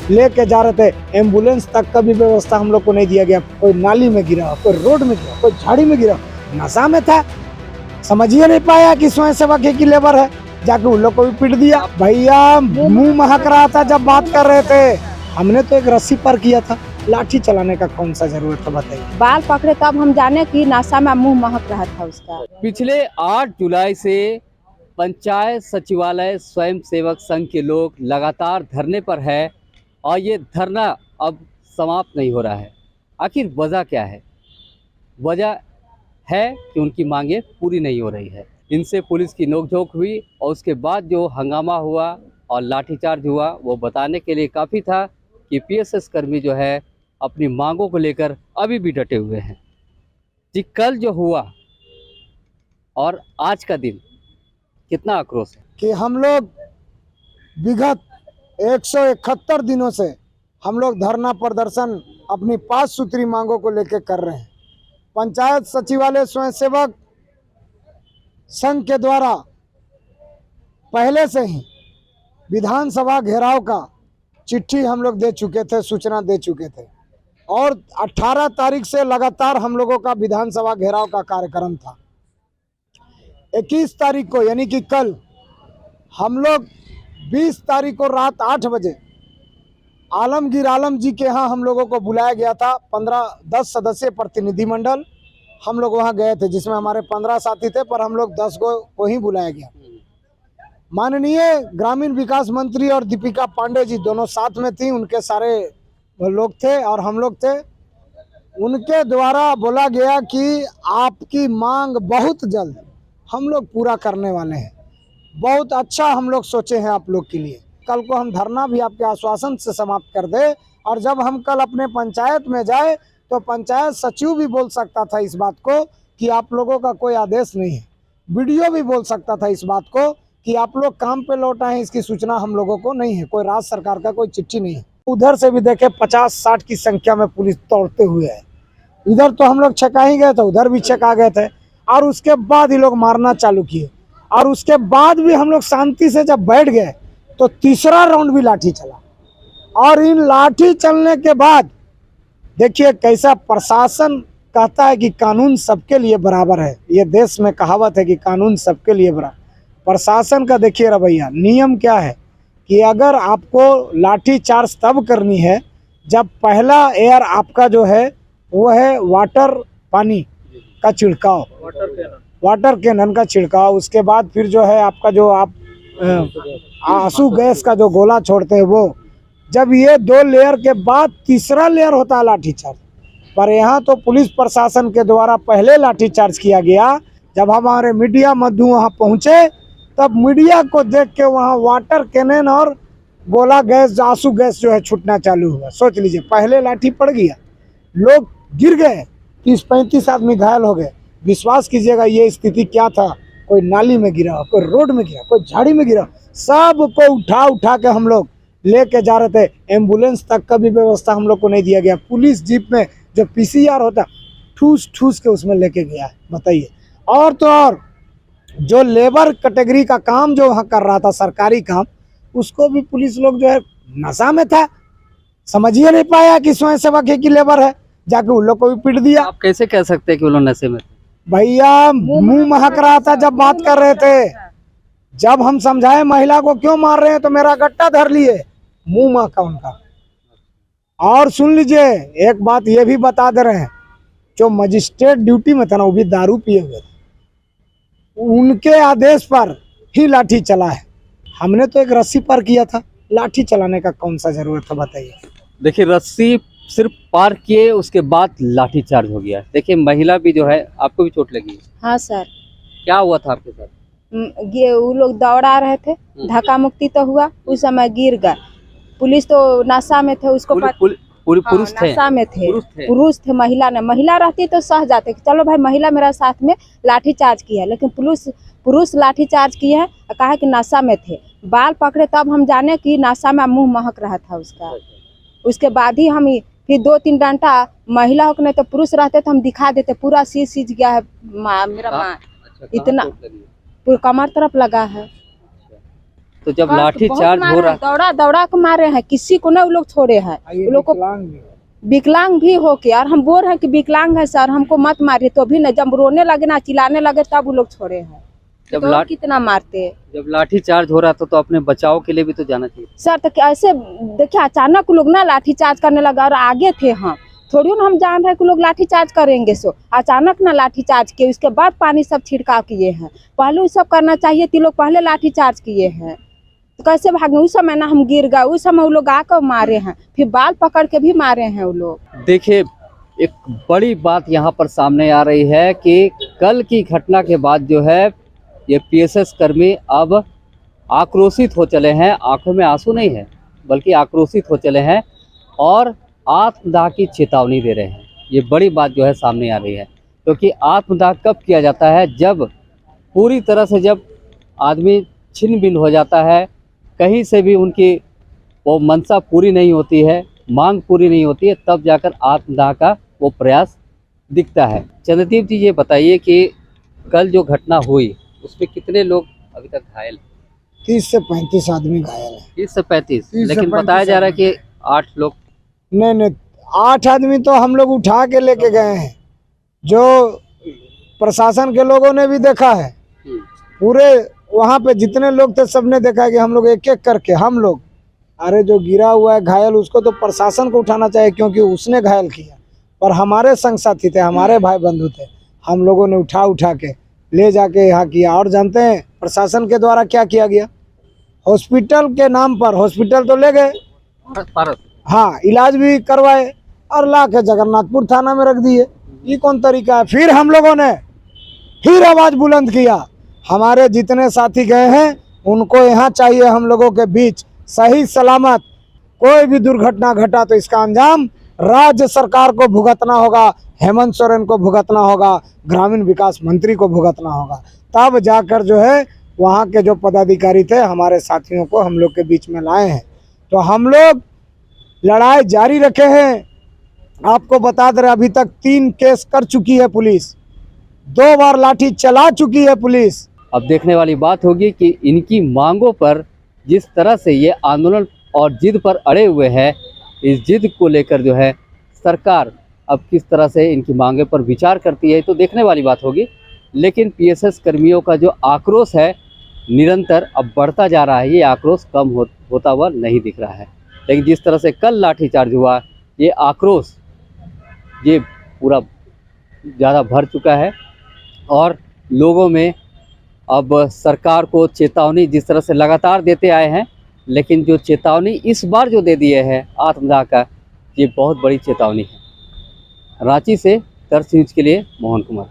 लेके जा रहे थे। एम्बुलेंस तक का भी व्यवस्था हम लोग को नहीं दिया गया। कोई नाली में गिरा, कोई रोड में गिरा, कोई झाड़ी में गिरा, नशा में था, समझिए नहीं पाया कि स्वयं सेवक की लेबर है, जाके उन लोग को भी पीट दिया। भैया मुंह महक रहा था जब बात कर रहे थे, हमने तो एक रस्सी पर किया था, लाठी चलाने का कौन सा जरूरत था बताइए। बाल पकड़े तब हम जाने कि नशा में मुंह महक रहा था उसका। पिछले 8 जुलाई से पंचायत सचिवालय स्वयं सेवक संघ के लोग लगातार धरने पर है और ये धरना अब समाप्त नहीं हो रहा है। आखिर वजह क्या है? वजह है कि उनकी मांगे पूरी नहीं हो रही है। इनसे पुलिस की नोकझोंक हुई और उसके बाद जो हंगामा हुआ और लाठीचार्ज हुआ वो बताने के लिए काफ़ी था कि पीएसएस कर्मी जो है अपनी मांगों को लेकर अभी भी डटे हुए हैं। जी कल जो हुआ और आज का दिन कितना आक्रोश है कि हम लोग विगत 171 दिनों से हम लोग धरना प्रदर्शन अपनी 5 सूत्री मांगों को लेकर कर रहे हैं। पंचायत सचिवालय स्वयंसेवक संघ के द्वारा पहले से ही विधानसभा घेराव का चिट्ठी हम लोग दे चुके थे, सूचना दे चुके थे और 18 तारीख से लगातार हम लोगों का विधानसभा घेराव का कार्यक्रम था। 21 तारीख को यानी कि कल हम लोग 20 तारीख को रात 8 बजे आलमगीर आलम जी के यहाँ हम लोगों को बुलाया गया था। 10 सदस्यीय प्रतिनिधिमंडल हम लोग वहाँ गए थे, जिसमें हमारे 15 साथी थे, पर हम लोग 10 को ही बुलाया गया। माननीय ग्रामीण विकास मंत्री और दीपिका पांडे जी दोनों साथ में थी, उनके सारे लोग थे और हम लोग थे। उनके द्वारा बोला गया कि आपकी मांग बहुत जल्द हम लोग पूरा करने वाले हैं। बहुत अच्छा हम लोग सोचे हैं आप लोग के लिए। कल को हम धरना भी आपके आश्वासन से समाप्त कर दे और जब हम कल अपने पंचायत में जाए तो पंचायत सचिव भी बोल सकता था इस बात को कि आप लोगों का कोई आदेश नहीं है। वीडियो भी बोल सकता था इस बात को कि आप लोग काम पे लौट आए हैं, इसकी सूचना हम लोगों को नहीं है। कोई राज्य सरकार का कोई चिट्ठी नहीं है। उधर से भी देखे 50-60 की संख्या में पुलिस दौड़ते हुए है। इधर तो हम लोग छका ही गए थे, उधर भी छका गए थे और उसके बाद ही लोग मारना चालू किए और उसके बाद भी हम लोग शांति से जब बैठ गए तो तीसरा राउंड भी लाठी चला और इन लाठी चलने के बाद देखिए कैसा प्रशासन कहता है कि कानून सबके लिए बराबर है। ये देश में कहावत है कि कानून सबके लिए बराबर। प्रशासन का देखिए रवैया, नियम क्या है कि अगर आपको लाठी चार्ज तब करनी है जब पहला एयर आपका जो है वो है वाटर पानी का छिड़काव, वाटर कैनन का छिड़काव। उसके बाद फिर जो है आपका जो आप आंसू गैस का जो गोला छोड़ते हैं वो, जब ये 2 लेयर के बाद तीसरा लेयर होता है लाठीचार्ज। पर यहाँ तो पुलिस प्रशासन के द्वारा पहले लाठीचार्ज किया गया। जब हमारे मीडिया मध्य वहाँ पहुँचे तब मीडिया को देख के वहाँ वाटर कैनन और गोला गैस, आंसू गैस जो है छूटना चालू हुआ। सोच लीजिए, पहले लाठी पड़ गया, लोग गिर गए, 30-35 आदमी घायल हो गए। विश्वास कीजिएगा ये स्थिति क्या था, कोई नाली में गिरा, कोई रोड में गिरा, कोई झाड़ी में गिरा, सबको उठा के हम लोग लेके जा रहे थे। एम्बुलेंस तक का भी व्यवस्था हम लोग को नहीं दिया गया। पुलिस जीप में जो पीसीआर होता ठूस के उसमें लेके गया है, बताइए। और तो और जो लेबर कैटेगरी का काम जो वहाँ कर रहा था, सरकारी काम, उसको भी पुलिस लोग जो है नशा में था, समझिए नहीं पाया कि स्वयं सेवक की लेबर है, जाके उन लोग को भी पीट दिया। आप कैसे कह सकते हैं कि वो लोग नशे में थे? भैया मुंह महक रहा था जब बात कर रहे थे। जब हम समझाए महिला को क्यों मार रहे हैं तो मेरा गट्टा धर लिए, मुंह महका उनका। और सुन लीजिए एक बात ये भी बता दे रहे हैं, जो मजिस्ट्रेट ड्यूटी में था ना वो भी दारू पिए हुए थे, उनके आदेश पर ही लाठी चला है। हमने तो एक रस्सी पर किया था, लाठी चलाने का कौन सा जरूरत था बताइए। देखिए रस्सी सिर्फ पार किए उसके बाद लाठी चार्ज हो गया। देखिए महिला भी जो है, आपको भी चोट लगी है? हाँ सर। क्या हुआ था आपके साथ? ये वो लोग दौड़ा रहे थे, धक्का मुक्ति तो हुआ, उस समय गिर गए। पुलिस तो नशा में थे, उसको पूरी पुरुष थे, नशा में थे, पुरुष थे। महिला रहती तो सह जाते कि चलो भाई महिला मेरा साथ में लाठी चार्ज किया, लेकिन पुरुष लाठी चार्ज किए हैं, कहा कि नशा में थे। बाल पकड़े तब हम जाने कि नशा में मुंह महक रहा था उसका। उसके बाद ही हम फिर 2-3 डंडा महिला हो नहीं तो पुरुष रहते तो हम दिखा देते, पूरा सीज गया है मेरा माँ, इतना पूरा कमर तरफ लगा है। तो जब बहुत लाठीचार्ज मारे हो हैं, रहा, दौड़ा दौड़ा के मारे हैं, किसी को ना वो लोग छोड़े हैं, वो लोग को विकलांग भी हो के, और हम बोल रहे हैं कि विकलांग है सर, हमको मत मारिए, तो भी नहीं, जब रोने लगे ना, चिल्लाने लगे, तब वो लोग छोड़े हैं। जब तो और लाठ कितना मारते हैं जब लाठीचार्ज हो रहा था तो अपने बचाव के लिए भी तो जाना चाहिए। सर। तो ऐसे देखिए, अचानक लोग ना लाठीचार्ज करने लगा, और आगे थे हम, थोड़ी ना हम जान रहे कि लोग लाठीचार्ज करेंगे, सो अचानक ना लाठीचार्ज किए, उसके बाद पानी सब छिड़काव किए हैं। पहले वो सब करना चाहिए थी, लोग पहले लाठीचार्ज किए हैं, तो कैसे भागे? उस समय ना हम गिर गए, उस समय वो लोग आकर मारे हैं, फिर बाल पकड़ के भी मारे हैं वो लोग। देखिए, एक बड़ी बात यहाँ पर सामने आ रही है कि कल की घटना के बाद जो है ये पीएसएस कर्मी अब आक्रोशित हो चले हैं। आंखों में आंसू नहीं है, बल्कि आक्रोशित हो चले हैं और आत्मदाह की चेतावनी दे रहे हैं। ये बड़ी बात जो है सामने आ रही है, क्योंकि आत्मदाह कब किया जाता है? जब पूरी तरह से जब आदमी छिन्न भिन्न हो जाता है, कहीं से भी उनकी वो मंशा पूरी नहीं होती है, मांग पूरी नहीं होती है, तब जाकर आत्मदाह का वो प्रयास दिखता है। चंद्रदीप जी, ये बताइए कि कल जो घटना हुई उसमें कितने लोग अभी तक घायल? 30 से 35 आदमी घायल है। 30 से 35, 30 से लेकिन 35 बताया जा रहा है कि 8 लोग। नहीं, 8 आदमी तो हम लोग उठा के लेके गए हैं, जो प्रशासन के लोगों ने भी देखा है। पूरे वहाँ पे जितने लोग थे सबने देखा है कि हम लोग एक एक करके, हम लोग, अरे जो गिरा हुआ है घायल, उसको तो प्रशासन को उठाना चाहिए, क्योंकि उसने घायल किया। पर हमारे संग साथी थे, हमारे भाई बंधु थे, हम लोगों ने उठा के ले जाके यहाँ किया। और जानते हैं प्रशासन के द्वारा क्या किया गया? हॉस्पिटल के नाम पर, हॉस्पिटल तो ले गए, हाँ, इलाज भी करवाए, और ला के जगन्नाथपुर थाना में रख दिए। ये कौन तरीका है? फिर हम लोगों ने फिर आवाज बुलंद किया, हमारे जितने साथी गए हैं उनको यहाँ चाहिए हम लोगों के बीच सही सलामत। कोई भी दुर्घटना घटा तो इसका अंजाम राज्य सरकार को भुगतना होगा, हेमंत सोरेन को भुगतना होगा, ग्रामीण विकास मंत्री को भुगतना होगा। तब जाकर जो है वहाँ के जो पदाधिकारी थे हमारे साथियों को हम लोग के बीच में लाए हैं। तो हम लोग लड़ाई जारी रखे हैं। आपको बता दे रहे, अभी तक 3 केस कर चुकी है पुलिस, 2 बार लाठी चला चुकी है पुलिस। अब देखने वाली बात होगी कि इनकी मांगों पर जिस तरह से ये आंदोलन और जिद पर अड़े हुए हैं, इस जिद को लेकर जो है सरकार अब किस तरह से इनकी मांगे पर विचार करती है, तो देखने वाली बात होगी। लेकिन पीएसएस कर्मियों का जो आक्रोश है निरंतर अब बढ़ता जा रहा है, ये आक्रोश कम होता हुआ नहीं दिख रहा है। लेकिन जिस तरह से कल लाठीचार्ज हुआ, ये आक्रोश ये पूरा ज़्यादा भर चुका है और लोगों में अब सरकार को चेतावनी जिस तरह से लगातार देते आए हैं, लेकिन जो चेतावनी इस बार जो दे दिए हैं आत्मदाह का, ये बहुत बड़ी चेतावनी है। रांची से तर्स न्यूज़ के लिए मोहन कुमार।